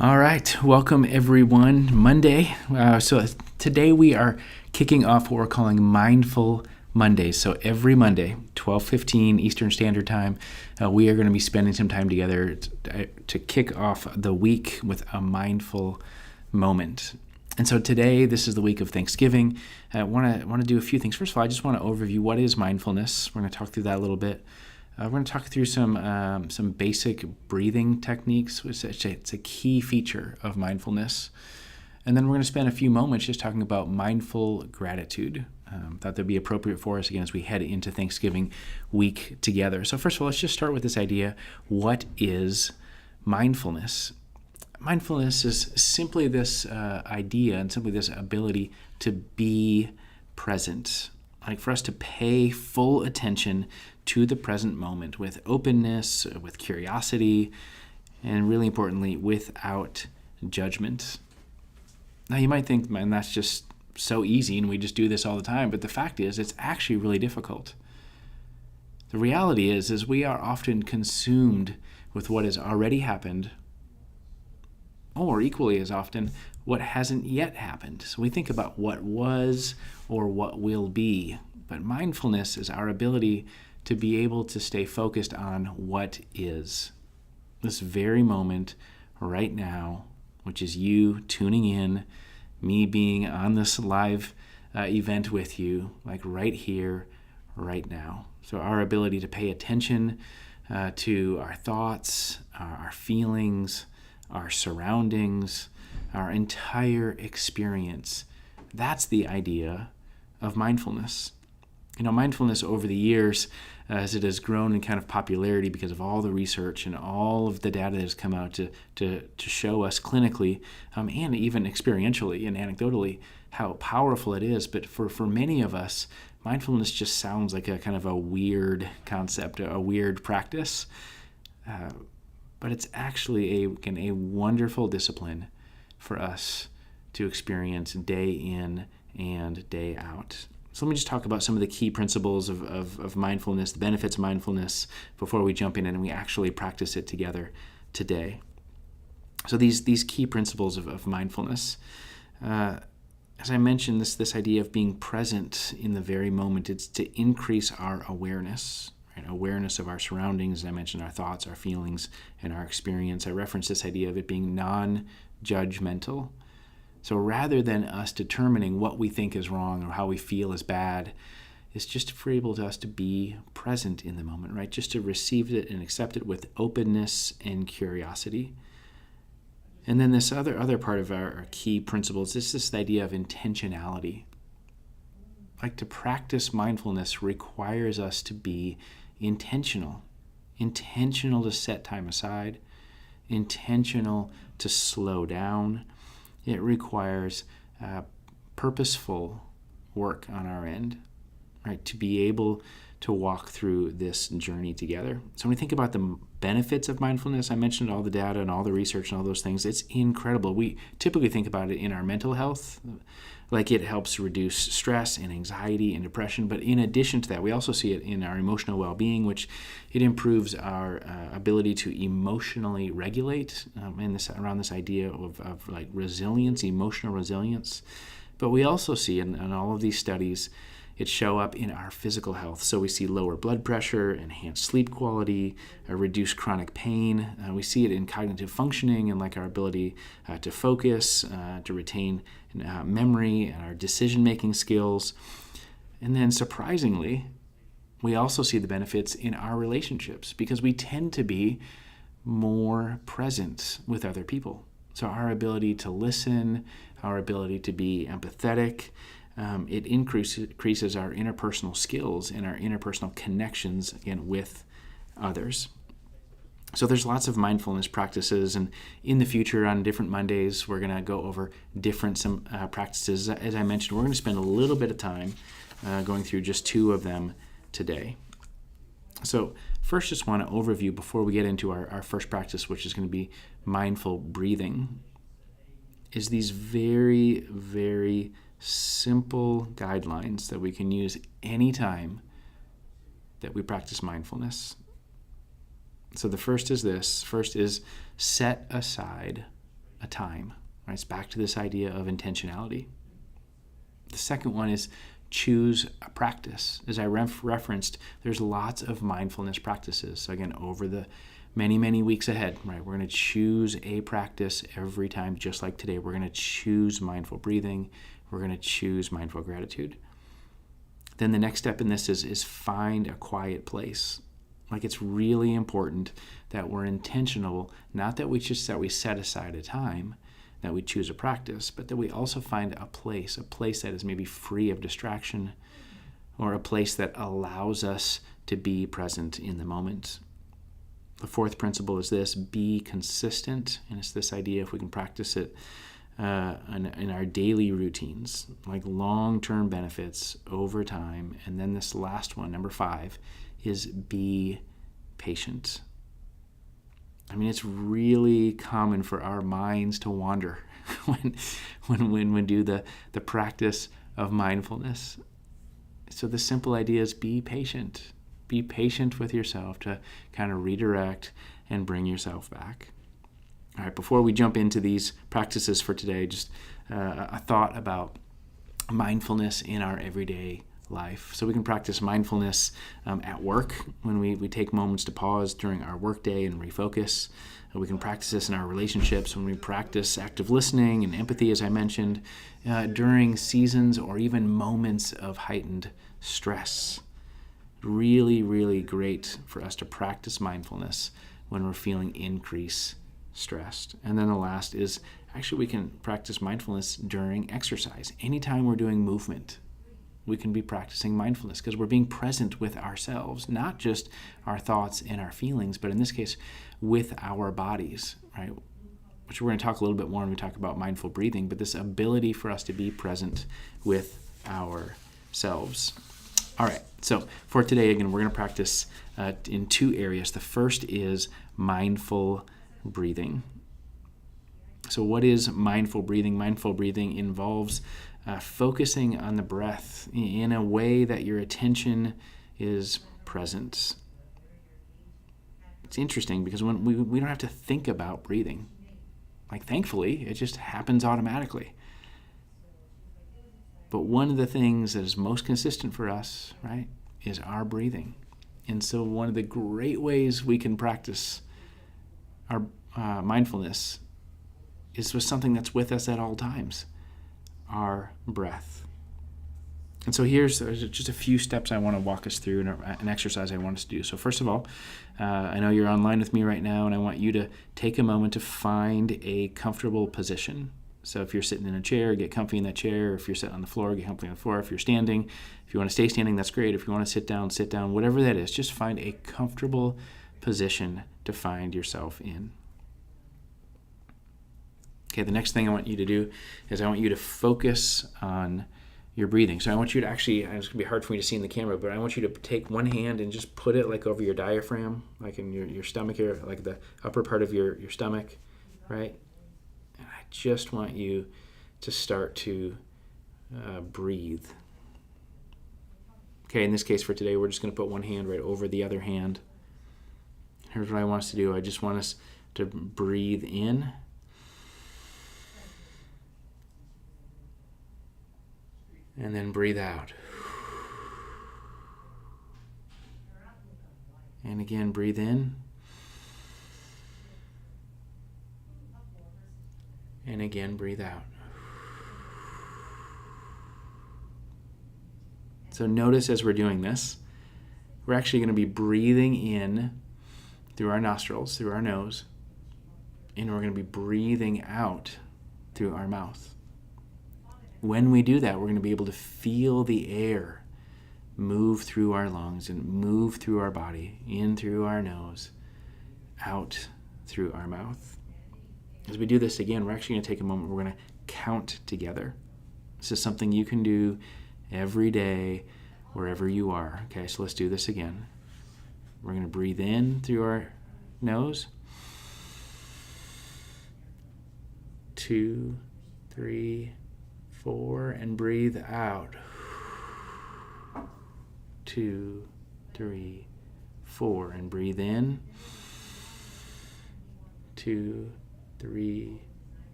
All right, welcome everyone. Monday. So today we are kicking off what we're calling Mindful Mondays. So every Monday, 12:15 Eastern Standard Time, we are going to be spending some time together to kick off the week with a mindful moment. And so today, this is the week of Thanksgiving. I want to do a few things. First of all, I just want to overview what is mindfulness. We're going to talk through that a little bit. We're going to talk through some basic breathing techniques, which it's a key feature of mindfulness. And then we're going to spend a few moments just talking about mindful gratitude. Thought that'd be appropriate for us, again, as we head into Thanksgiving week together. So first of all, let's just start with this idea. What is mindfulness? Mindfulness is simply this idea and simply this ability to be present. Like for us to pay full attention to the present moment with openness, with curiosity, and really importantly, without judgment. Now you might think, man, that's just so easy and we just do this all the time, but the fact is it's actually really difficult. The reality is we are often consumed with what has already happened, or equally as often, what hasn't yet happened. So we think about what was or what will be. But mindfulness is our ability to be able to stay focused on what is. This very moment, right now, which is you tuning in, me being on this live event with you, like right here, right now. So our ability to pay attention to our thoughts, our feelings, our surroundings, our entire experience. That's the idea of mindfulness. Mindfulness over the years, as it has grown in kind of popularity because of all the research and all of the data that has come out to show us clinically and even experientially and anecdotally how powerful it is. But for many of us, mindfulness just sounds like a kind of a weird concept, a weird practice. But it's actually a wonderful discipline for us to experience day in and day out. So let me just talk about some of the key principles of mindfulness, the benefits of mindfulness, before we jump in and we actually practice it together today. So these key principles of mindfulness, as I mentioned, this idea of being present in the very moment, it's to increase our awareness. Right? Awareness of our surroundings, as I mentioned, our thoughts, our feelings, and our experience. I referenced this idea of it being non-judgmental. So rather than us determining what we think is wrong or how we feel is bad, it's just for able to us to be present in the moment, right? Just to receive it and accept it with openness and curiosity. And then this other part of our key principles is this idea of intentionality. Like to practice mindfulness requires us to be intentional to set time aside, intentional to slow down. It requires purposeful work on our end, right, to be able to walk through this journey together. So when we think about the benefits of mindfulness, I mentioned all the data and all the research and all those things. It's incredible. We typically think about it in our mental health, like it helps reduce stress and anxiety and depression. But in addition to that, we also see it in our emotional well-being, which it improves our ability to emotionally regulate, around this idea of like resilience, emotional resilience. But we also see in all of these studies, it show up in our physical health. So we see lower blood pressure, enhanced sleep quality, reduced chronic pain. We see it in cognitive functioning and like our ability to focus, to retain memory, and our decision-making skills. And then surprisingly, we also see the benefits in our relationships because we tend to be more present with other people. So our ability to listen, our ability to be empathetic, it increases our interpersonal skills and our interpersonal connections, again, with others. So there's lots of mindfulness practices, and in the future on different Mondays, we're going to go over different practices. As I mentioned, we're going to spend a little bit of time going through just two of them today. So first, just want to overview before we get into our first practice, which is going to be mindful breathing, is these very, very simple guidelines that we can use anytime that we practice mindfulness. So the first is this. First is set aside a time. Right? It's back to this idea of intentionality. The second one is choose a practice. As I referenced, there's lots of mindfulness practices. So again, over the many weeks ahead, right, we're going to choose a practice every time, just like today. We're going to choose mindful breathing. We're going to choose mindful gratitude. Then the next step in this is find a quiet place. Like, it's really important that we're intentional, not that we set aside a time, that we choose a practice, but that we also find a place that is maybe free of distraction, or a place that allows us to be present in the moment. The fourth principle is this: be consistent. And it's this idea, if we can practice it in our daily routines, like long-term benefits over time. And then this last one, number 5, is be patient. I mean, it's really common for our minds to wander when we do the practice of mindfulness. So the simple idea is be patient. Be patient with yourself to kind of redirect and bring yourself back. All right, before we jump into these practices for today, just a thought about mindfulness in our everyday life. So we can practice mindfulness at work, when we take moments to pause during our workday and refocus. We can practice this in our relationships when we practice active listening and empathy, as I mentioned, during seasons or even moments of heightened stress. Really great for us to practice mindfulness when we're feeling increased stressed. And then the last is, actually, we can practice mindfulness during exercise. Anytime we're doing movement, we can be practicing mindfulness, because we're being present with ourselves, not just our thoughts and our feelings, but in this case, with our bodies, right? Which we're going to talk a little bit more when we talk about mindful breathing, but this ability for us to be present with ourselves. All right, so for today, again, we're going to practice in 2 areas. The first is mindful breathing. So what is mindful breathing? Mindful breathing involves focusing on the breath in a way that your attention is present. It's interesting because when we don't have to think about breathing. Like, thankfully, it just happens automatically. But one of the things that is most consistent for us, right, is our breathing. And so one of the great ways we can practice our mindfulness is with something that's with us at all times: our breath. And so here's just a few steps I want to walk us through, and an exercise I want us to do. So first of all, I know you're online with me right now, and I want you to take a moment to find a comfortable position. So if you're sitting in a chair, get comfy in that chair. If you're sitting on the floor, get comfy on the floor. If you're standing, if you want to stay standing, that's great. If you want to sit down, sit down. Whatever that is, just find a comfortable position to find yourself in. Okay, the next thing I want you to do is I want you to focus on your breathing. So I want you to actually, it's going to be hard for me to see in the camera, but I want you to take one hand and just put it like over your diaphragm, like in your stomach here, like the upper part of your stomach, right? And I just want you to start to breathe. Okay, in this case for today, we're just going to put one hand right over the other hand. Here's what I want us to do. I just want us to breathe in. And then breathe out. And again, breathe in. And again, breathe out. So notice as we're doing this, we're actually going to be breathing in through our nostrils, through our nose, and we're going to be breathing out through our mouth. When we do that, we're going to be able to feel the air move through our lungs and move through our body, in through our nose, out through our mouth. As we do this again, we're actually going to take a moment. We're going to count together. This is something you can do every day, wherever you are. Okay, so let's do this again. We're going to breathe in through our nose. 2, 3, 4, and breathe out. 2, 3, 4, and breathe in. 2, 3,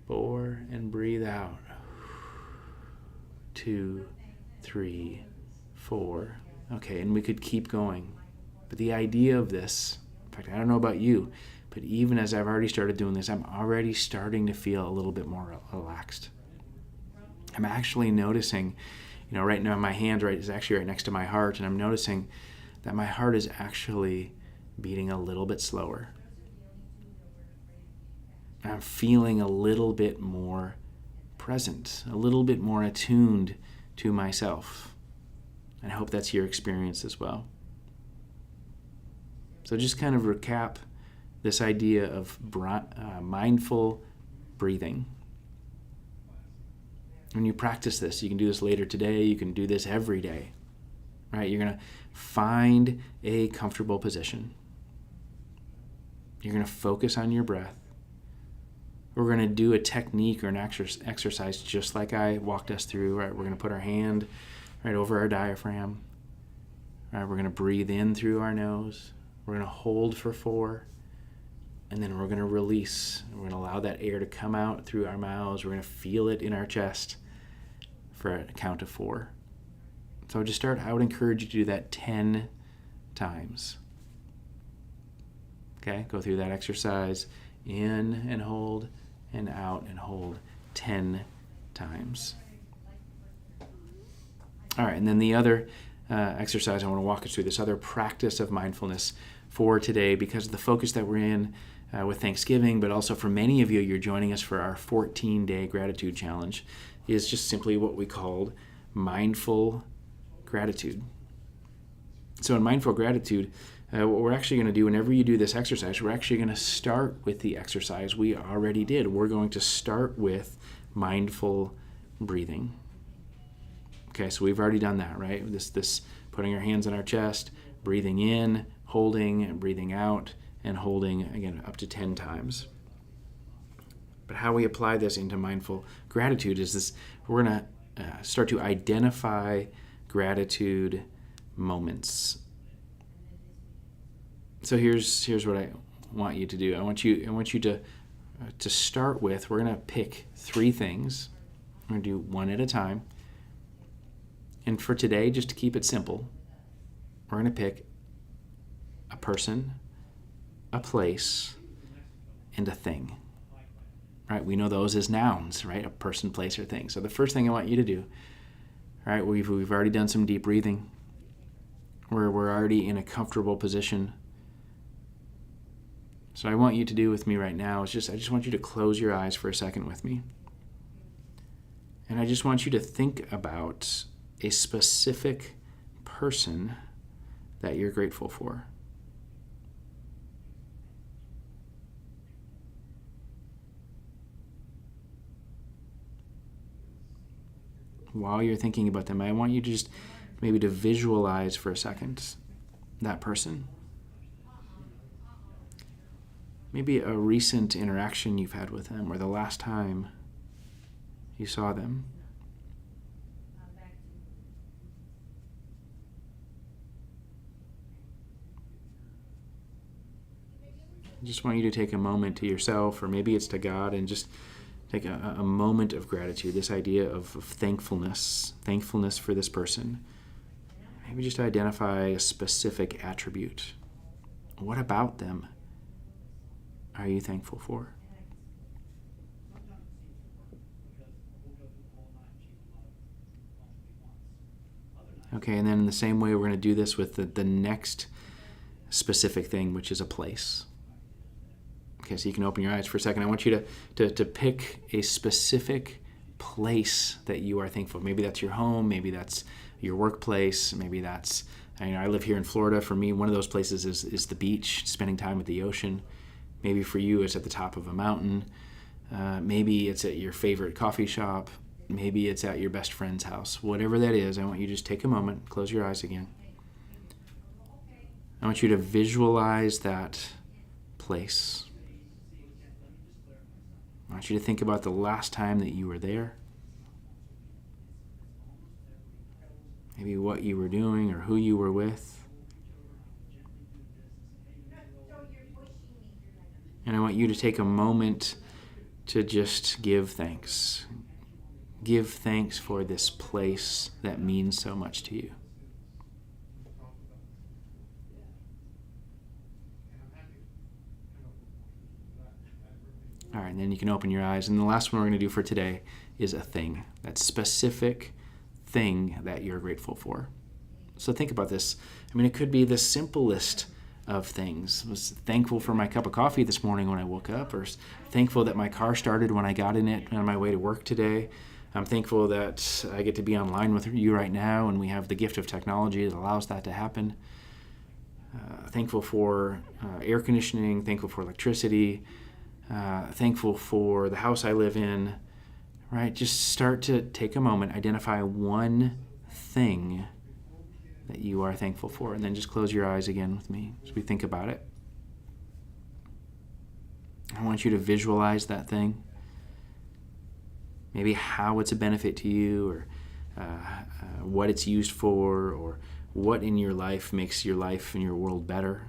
4, and breathe out. 2, 3, 4. Okay, and we could keep going. But the idea of this, in fact, I don't know about you, but even as I've already started doing this, I'm already starting to feel a little bit more relaxed. I'm actually noticing, right now my hand is actually right next to my heart, and I'm noticing that my heart is actually beating a little bit slower. I'm feeling a little bit more present, a little bit more attuned to myself. And I hope that's your experience as well. So just kind of recap this idea of mindful breathing. When you practice this, you can do this later today, you can do this every day, right? You're going to find a comfortable position. You're going to focus on your breath. We're going to do a technique or an exercise just like I walked us through, right? We're going to put our hand right over our diaphragm. Right? We're going to breathe in through our nose. We're going to hold for 4. And then we're going to release. We're going to allow that air to come out through our mouths. We're going to feel it in our chest for a count of 4. So I would encourage you to do that 10 times. Okay, go through that exercise. In and hold, and out and hold 10 times. All right, and then the other exercise I want to walk us through, this other practice of mindfulness for today, because of the focus that we're in with Thanksgiving, but also for many of you, you're joining us for our 14-day gratitude challenge, is just simply what we called mindful gratitude. So in mindful gratitude, what we're actually going to do whenever you do this exercise, we're actually going to start with the exercise we already did. We're going to start with mindful breathing. Okay, so we've already done that, right? This putting our hands on our chest, breathing in, holding, and breathing out, and holding, again, up to 10 times. But how we apply this into mindful gratitude is this: we're going to start to identify gratitude moments. So here's what I want you to do. I want you to start with, we're going to pick 3 things. We're going to do one at a time. And for today, just to keep it simple, we're going to pick a person, a place, and a thing. Right? We know those as nouns, right? A person, place, or thing. So the first thing I want you to do, right? We've already done some deep breathing. We're already in a comfortable position. So I want you to do with me right now is I just want you to close your eyes for a second with me. And I just want you to think about a specific person that you're grateful for. While you're thinking about them, I want you to just maybe to visualize for a second that person. Maybe a recent interaction you've had with them, or the last time you saw them. I just want you to take a moment to yourself, or maybe it's to God, and just take a moment of gratitude, this idea of thankfulness for this person. Maybe just identify a specific attribute. What about them are you thankful for? Okay, and then in the same way, we're going to do this with the next specific thing, which is a place. Okay, so you can open your eyes for a second. I want you to pick a specific place that you are thankful for. Maybe that's your home, maybe that's your workplace, maybe that's, I live here in Florida. For me, one of those places is the beach, spending time at the ocean. Maybe for you, it's at the top of a mountain. Maybe it's at your favorite coffee shop. Maybe it's at your best friend's house. Whatever that is, I want you to just take a moment, close your eyes again. I want you to visualize that place. I want you to think about the last time that you were there. Maybe what you were doing or who you were with. And I want you to take a moment to just give thanks. Give thanks for this place that means so much to you. All right, and then you can open your eyes. And the last one we're going to do for today is a thing, that specific thing that you're grateful for. So think about this. I mean, it could be the simplest of things. I was thankful for my cup of coffee this morning when I woke up, or thankful that my car started when I got in it on my way to work today. I'm thankful that I get to be online with you right now, and we have the gift of technology that allows that to happen. Thankful for air conditioning, thankful for electricity, thankful for the house I live in, right? Just start to take a moment, identify one thing that you are thankful for, and then just close your eyes again with me as we think about it. I want you to visualize that thing, maybe how it's a benefit to you, or what it's used for, or what in your life makes your life and your world better.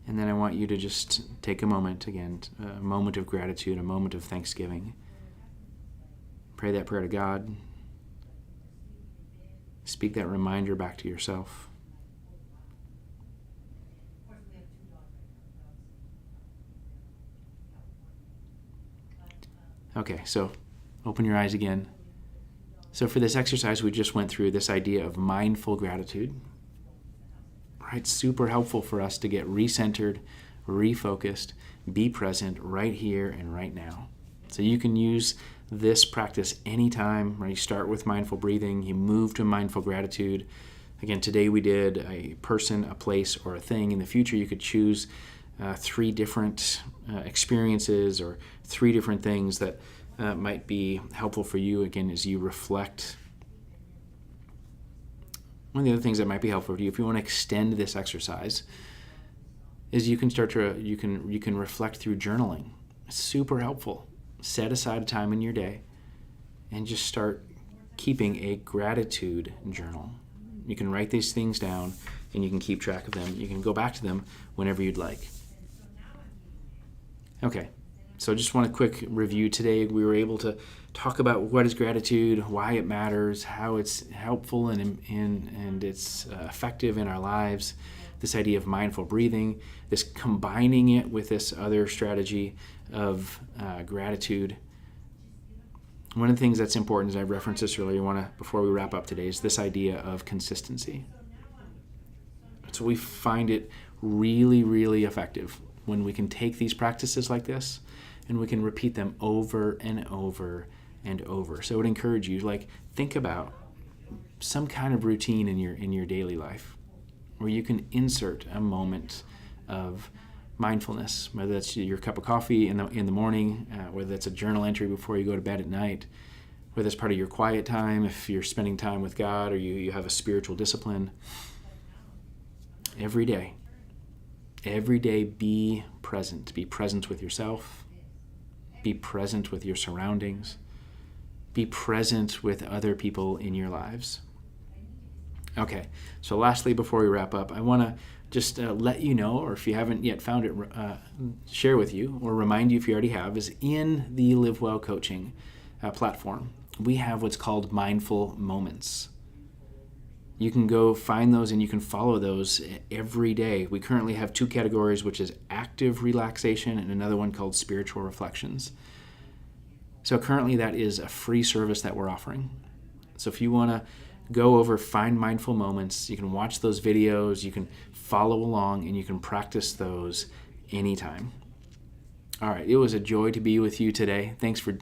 And then I want you to just take a moment again, a moment of gratitude, a moment of thanksgiving. Pray that prayer to God. Speak that reminder back to yourself. Okay, so open your eyes again. So for this exercise, we just went through this idea of mindful gratitude. Right, super helpful for us to get recentered, refocused, be present right here and right now. So you can use this practice anytime. Right? You start with mindful breathing, you move to mindful gratitude. Again, today we did a person, a place, or a thing. In the future, you could choose 3 different experiences or 3 different things that might be helpful for you, again, as you reflect. One of the other things that might be helpful for you, if you want to extend this exercise, is you can start to you can reflect through journaling. It's super helpful. Set aside a time in your day and just start keeping a gratitude journal. You can write these things down and you can keep track of them. You can go back to them whenever you'd like. Okay, so just want a quick review. Today we were able to talk about what is gratitude, why it matters, how it's helpful and it's effective in our lives, this idea of mindful breathing, this combining it with this other strategy of gratitude. One of the things that's important, as I referenced this earlier, before we wrap up today, is this idea of consistency. So we find it really, really effective when we can take these practices like this and we can repeat them over and over and over. So I would encourage you, think about some kind of routine in your daily life where you can insert a moment of mindfulness, whether that's your cup of coffee in the morning, whether that's a journal entry before you go to bed at night, whether it's part of your quiet time if you're spending time with God or you have a spiritual discipline. Every day, be present. Be present with yourself. Be present with your surroundings. Be present with other people in your lives. Okay, so lastly, before we wrap up, I want to just let you know, or if you haven't yet found it, share with you, or remind you if you already have, is in the Live Well coaching platform, we have what's called mindful moments. You can go find those and you can follow those every day. We currently have 2 categories, which is active relaxation and another one called spiritual reflections. So currently that is a free service that we're offering. So if you want to go over, find mindful moments, you can watch those videos, you can follow along, and you can practice those anytime. All right, it was a joy to be with you today. Thanks for